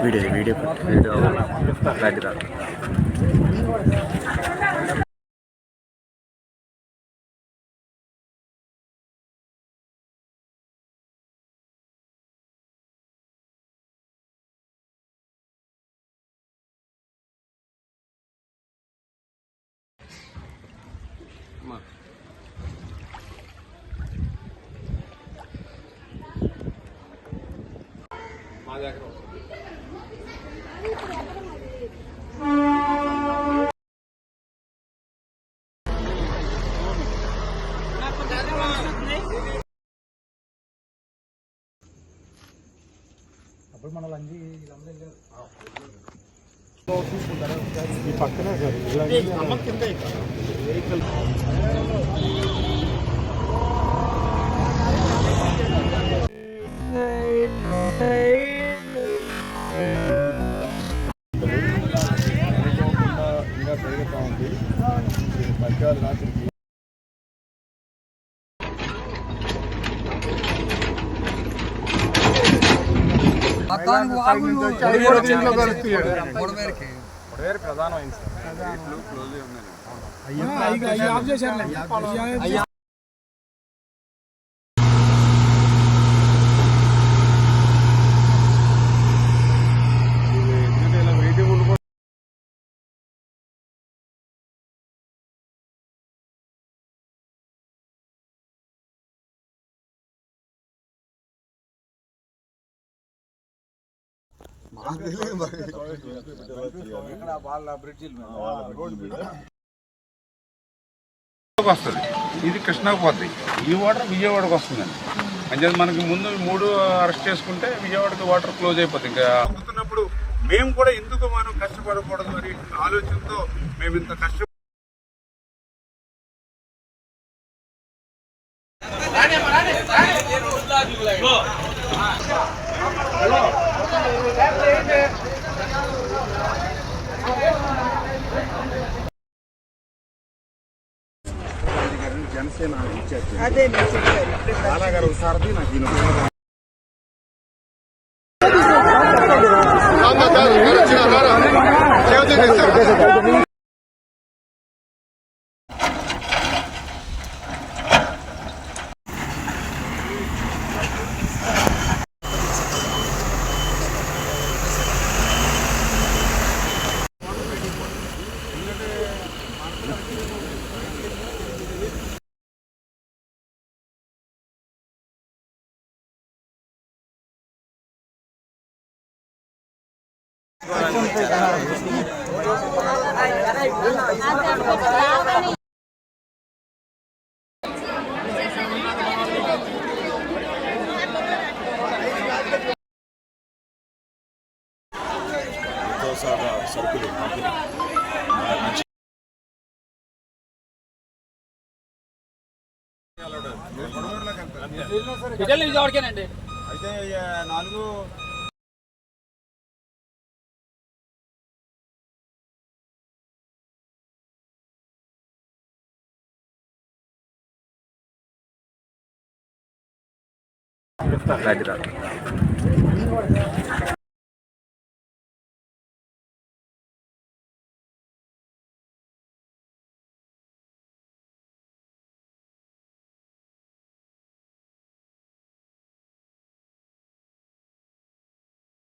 Video video video దగ్గర మా దగ్గర అప్పుడు మన లంజి ఈ పక్కనే సార్ కింద వెహికల్ ఇంకా పెరుగుతూ ఉంది మధ్యాహ్నం రాత్రికి ప్రధానమైంది సార్ వస్తుంది. ఇది కృష్ణాకు పోతుంది. ఈ వాటర్ విజయవాడకు వస్తుందండి. అంటే మనకి ముందు 3 అరెస్ట్ చేసుకుంటే విజయవాడకి వాటర్ క్లోజ్ అయిపోతుంది. ఇంకా అందుతున్నప్పుడు మేము కూడా ఎందుకు మనం కష్టపడకూడదు అని ఆలోచనతో మేము ఇంత కష్టం జనసేన ఇచ్చారు సారథి నాకు సరుకులు విజయవాడకేనండి. అయితే 4 దగ్గర